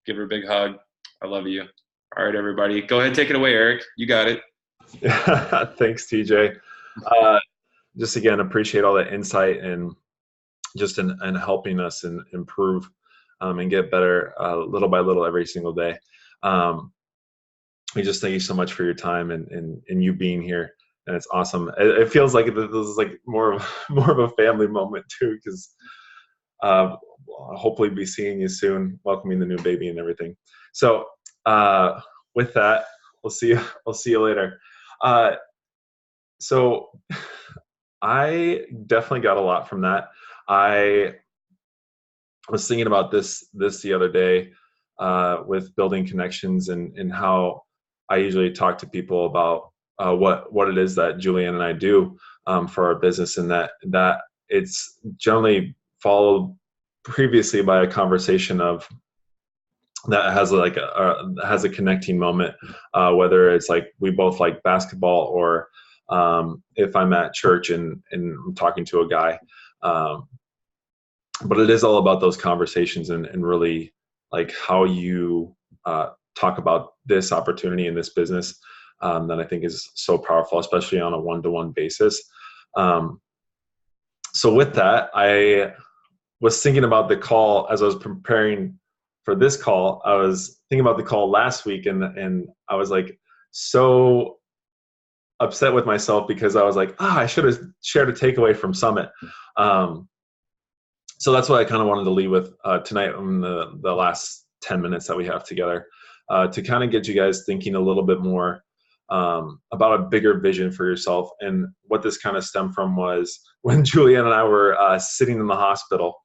Give her a big hug. I love you. All right, everybody. Go ahead and take it away, Eric. You got it. Thanks, TJ. just again, appreciate all the insight and just in helping us and improve and get better little by little every single day. We just thank you so much for your time and you being here. And it's awesome. It feels like this is like more of a family moment too, because hopefully be seeing you soon, welcoming the new baby and everything. So with that, we'll see you later. So I definitely got a lot from that. I was thinking about this the other day with building connections and how I usually talk to people about what it is that Julianne and I do for our business, and that it's generally followed previously by a conversation of that has like has a connecting moment, whether it's like we both like basketball, or if I'm at church and I'm talking to a guy. But it is all about those conversations and really like how you talk about this opportunity in this business that I think is so powerful, especially on a one-to-one basis. So with that, I was thinking about the call as I was preparing for this call. I was thinking about the call last week, and I was like so upset with myself because I was like, I should have shared a takeaway from Summit. So that's what I kind of wanted to leave with tonight in the last 10 minutes that we have together, to kind of get you guys thinking a little bit more about a bigger vision for yourself. And what this kind of stemmed from was when Julianne and I were sitting in the hospital.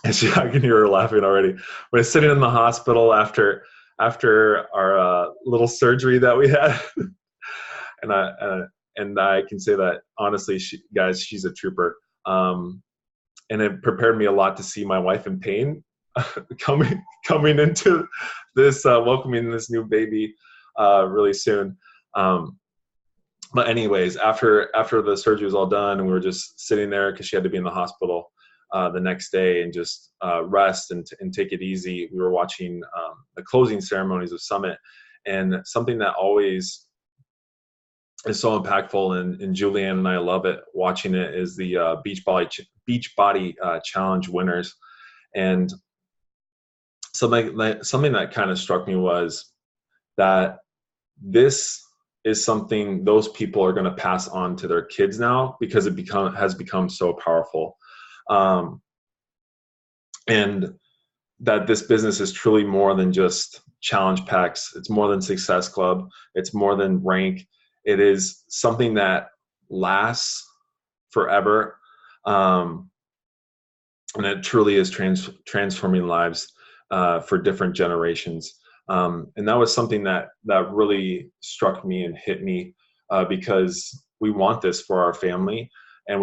And I can hear her laughing already. We're sitting in the hospital after our little surgery that we had. and I can say that honestly, guys, she's a trooper. And it prepared me a lot to see my wife in pain coming into this, welcoming this new baby really soon. But anyways, after the surgery was all done and we were just sitting there because she had to be in the hospital the next day and just rest and take it easy, we were watching the closing ceremonies of Summit. And something that always is so impactful, and Julianne and I love it watching it, is the Beachbody Challenge winners. And something that kind of struck me was that this is something those people are going to pass on to their kids now, because it has become so powerful, and that this business is truly more than just challenge packs. It's more than Success Club. It's more than rank. It is something that lasts forever, and it truly is transforming lives for different generations. And that was something that really struck me and hit me, because we want this for our family, and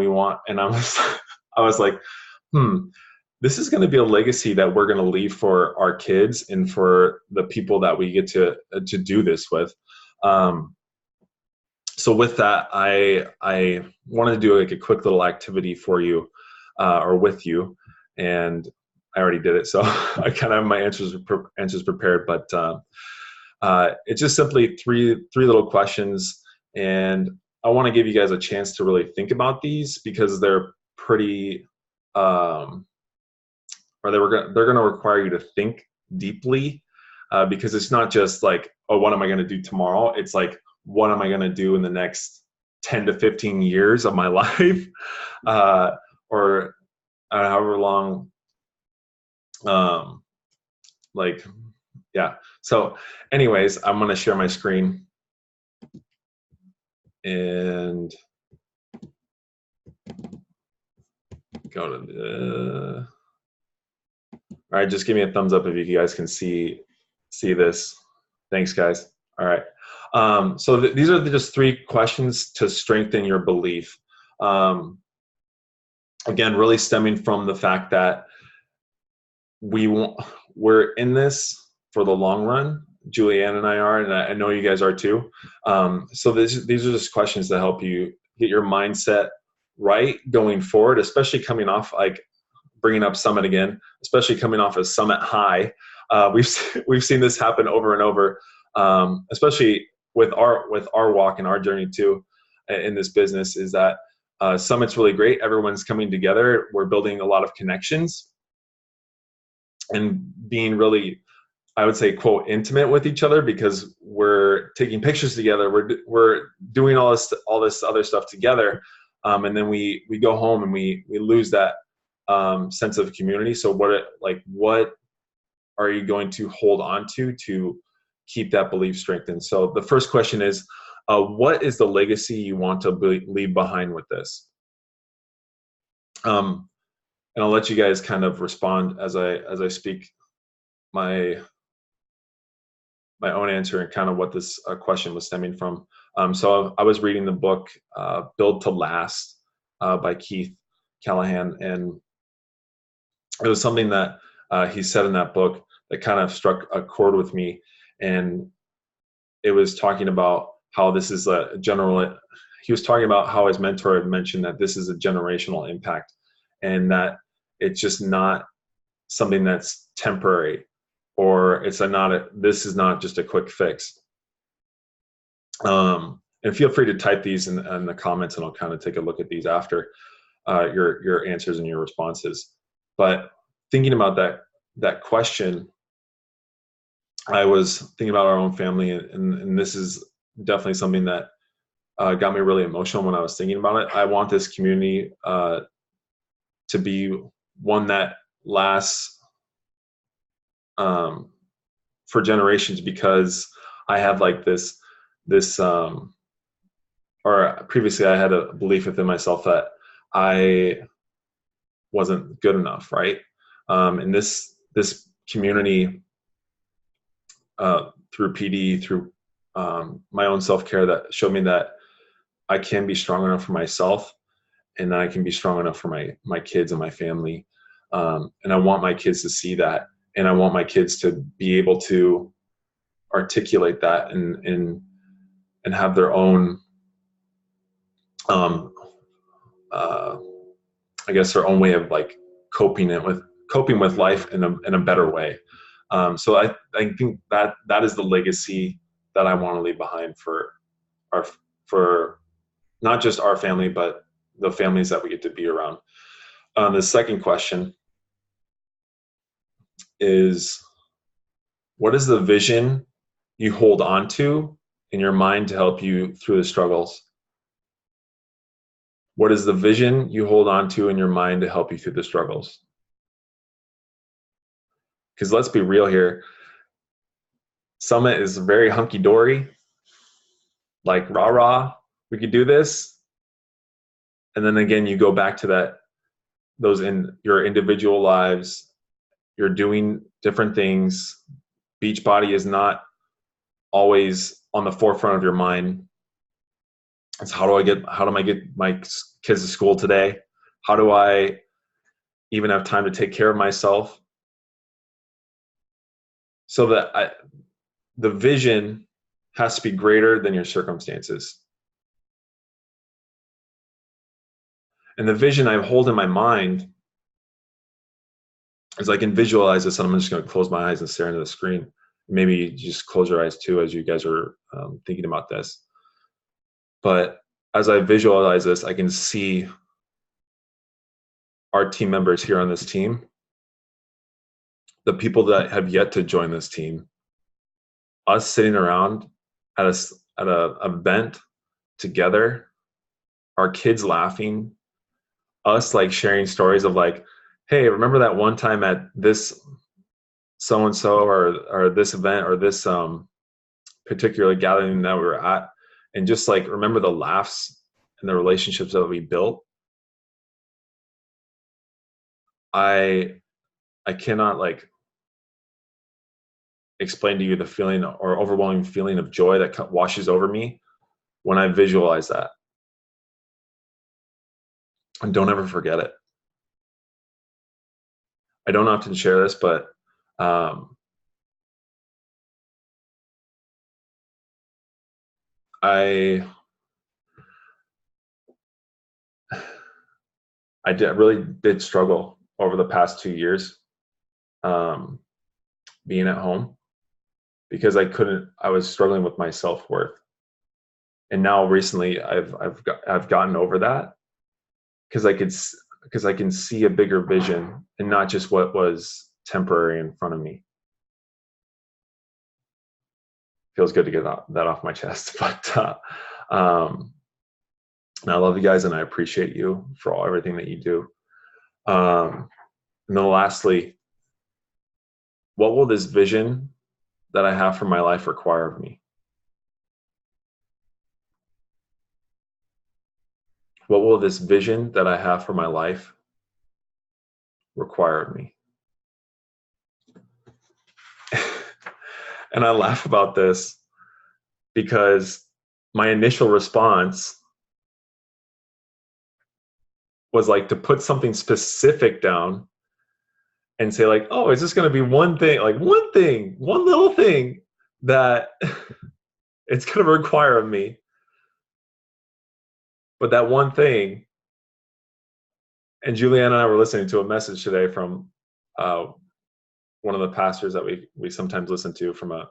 I was like, this is going to be a legacy that we're going to leave for our kids and for the people that we get to do this with. So with that, I wanted to do like a quick little activity for you, or with you, and I already did it, so I kind of have my answers prepared. But it's just simply three little questions, and I want to give you guys a chance to really think about these, because they're pretty, or they're going to require you to think deeply, because it's not just like, oh, what am I going to do tomorrow? It's like, what am I going to do in the next 10 to 15 years of my life, or however long. So anyways, I'm going to share my screen and go to the, all right, just give me a thumbs up if you guys can see this. Thanks, guys. All right. So these are just three questions to strengthen your belief. Again, really stemming from the fact that we're in this for the long run. Julianne and I are, and I know you guys are too. So these are just questions to help you get your mindset right going forward, especially coming off, like bringing up Summit again, especially coming off a Summit high. We've seen this happen over and over, especially with our walk and our journey too. in this business is that Summit's really great. Everyone's coming together. We're building a lot of connections and being really, I would say, quote, intimate with each other, because we're taking pictures together. We're doing all this other stuff together, and then we go home and we lose that sense of community. So what are you going to hold on to keep that belief strengthened? So the first question is, what is the legacy you want to leave behind with this? And I'll let you guys kind of respond as I speak my own answer and kind of what this question was stemming from. So I was reading the book Build to Last by Keith Callahan, and it was something that he said in that book that kind of struck a chord with me. And it was talking about how this is a general, he was talking about how his mentor had mentioned that this is a generational impact, and that it's just not something that's temporary, or this is not just a quick fix. And feel free to type these in the comments, and I'll kind of take a look at these after your answers and your responses. But thinking about that question, I was thinking about our own family, and this is definitely something that got me really emotional when I was thinking about it. I want this community to be one that lasts for generations, because I have like this or previously I had a belief within myself that I wasn't good enough, right? And this community, through PD, through my own self-care, that showed me that I can be strong enough for myself, and that I can be strong enough for my kids and my family. And I want my kids to see that, and I want my kids to be able to articulate that and have their own, I guess, their own way of like coping with life in a better way. So I think that is the legacy that I want to leave behind for not just our family, but the families that we get to be around. The second question is, what is the vision you hold on to in your mind to help you through the struggles? What is the vision you hold on to in your mind to help you through the struggles? Because let's be real here. Summit is very hunky-dory, like rah-rah, we could do this. And then again, you go back to those in your individual lives, you're doing different things. Beachbody is not always on the forefront of your mind. It's how do I get my kids to school today? How do I even have time to take care of myself? So that the vision has to be greater than your circumstances. And the vision I hold in my mind is, I can visualize this, and I'm just going to close my eyes and stare into the screen. Maybe you just close your eyes too as you guys are thinking about this. But as I visualize this, I can see our team members here on this team, the people that have yet to join this team, us sitting around at a event together, our kids laughing, us like sharing stories of like, hey, remember that one time at this so-and-so or this event or this particular gathering that we were at, and just like remember the laughs and the relationships that we built. I cannot like explain to you the feeling or overwhelming feeling of joy that washes over me when I visualize that. And don't ever forget it. I don't often share this, but I really did struggle over the past 2 years being at home, because I was struggling with my self-worth. And now recently I've gotten over that because I can see a bigger vision and not just what was temporary in front of me. Feels good to get that off my chest. But and I love you guys, and I appreciate you for everything that you do. And then lastly, what will this vision that I have for my life require of me? What will this vision that I have for my life require of me? And I laugh about this because my initial response was like to put something specific down and say like, oh, is this going to be one thing, like one little thing that it's going to require of me? But that one thing, and Julianne and I were listening to a message today from one of the pastors that we sometimes listen to from a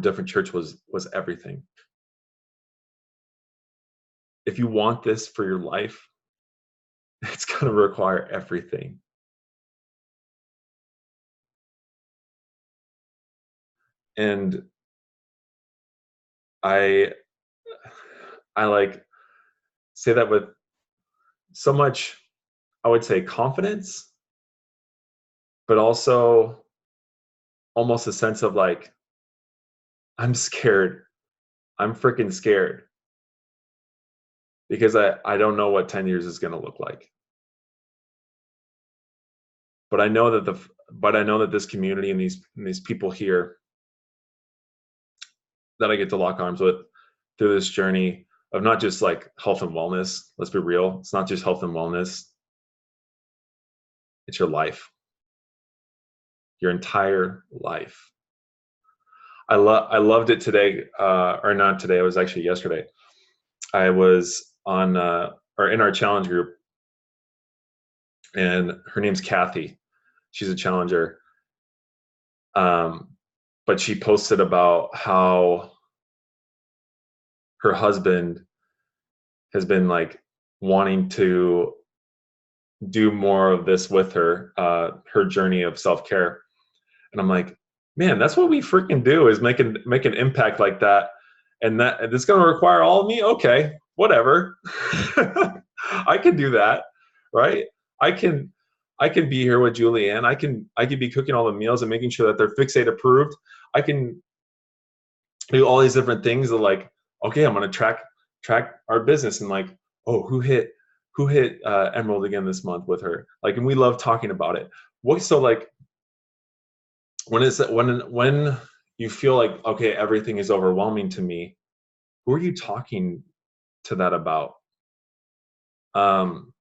different church, was everything. If you want this for your life, it's going to require everything. And I like say that with so much, I would say, confidence, but also almost a sense of like, I'm scared. I'm freaking scared because I don't know what 10 years is going to look like. But I know that this community and these people here that I get to lock arms with through this journey of not just like health and wellness. Let's be real. It's not just health and wellness. It's your life, your entire life. I loved it today, or not today. It was actually yesterday. I was on or in our challenge group, and her name's Kathy. She's a challenger. But she posted about how her husband has been like wanting to do more of this with her, her journey of self-care. And I'm like, man, that's what we freaking do, is make an impact like that. And it's going to require all of me. Okay, whatever. I can do that. Right. I can be here with Julianne. I can be cooking all the meals and making sure that they're Fixate approved. I can do all these different things that, like, okay, I'm going to track our business and like, oh, who hit Emerald again this month with her? Like, and we love talking about it. So like, when you feel like, okay, everything is overwhelming to me, who are you talking to that about? And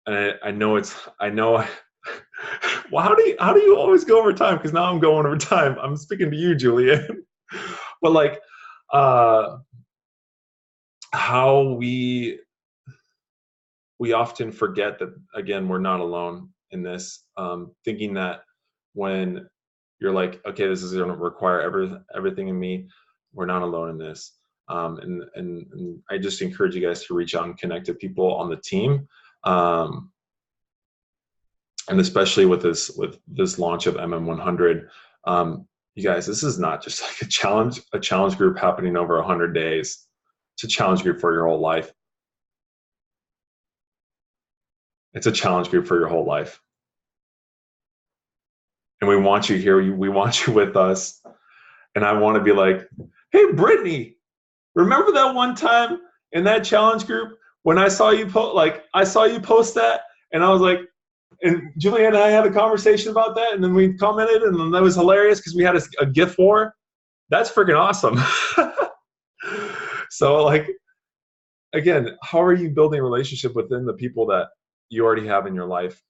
I know well, how do you always go over time? Because now I'm going over time. I'm speaking to you, Julian. But like, how we often forget that, again, we're not alone in this, thinking that when you're like, okay, this is going to require everything in me, we're not alone in this. And I just encourage you guys to reach out and connect to people on the team. And especially with this launch of MM100, you guys, this is not just like a challenge group happening over 100 days. It's a challenge group for your whole life. It's a challenge group for your whole life. And we want you here. We want you with us. And I want to be like, hey, Brittany, remember that one time in that challenge group when I saw you post that, and I was like, and Julianne and I had a conversation about that, and then we commented, and then that was hilarious because we had a gift war. That's freaking awesome. So like, again, how are you building a relationship within the people that you already have in your life?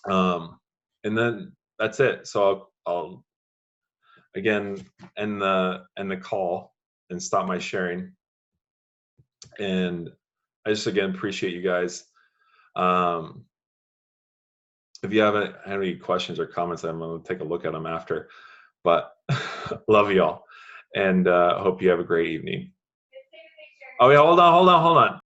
And then that's it. So I'll again end the call and stop my sharing. And I just, again, appreciate you guys. If you haven't had any questions or comments, I'm going to take a look at them after. But love y'all. and hope you have a great evening. Oh yeah, hold on.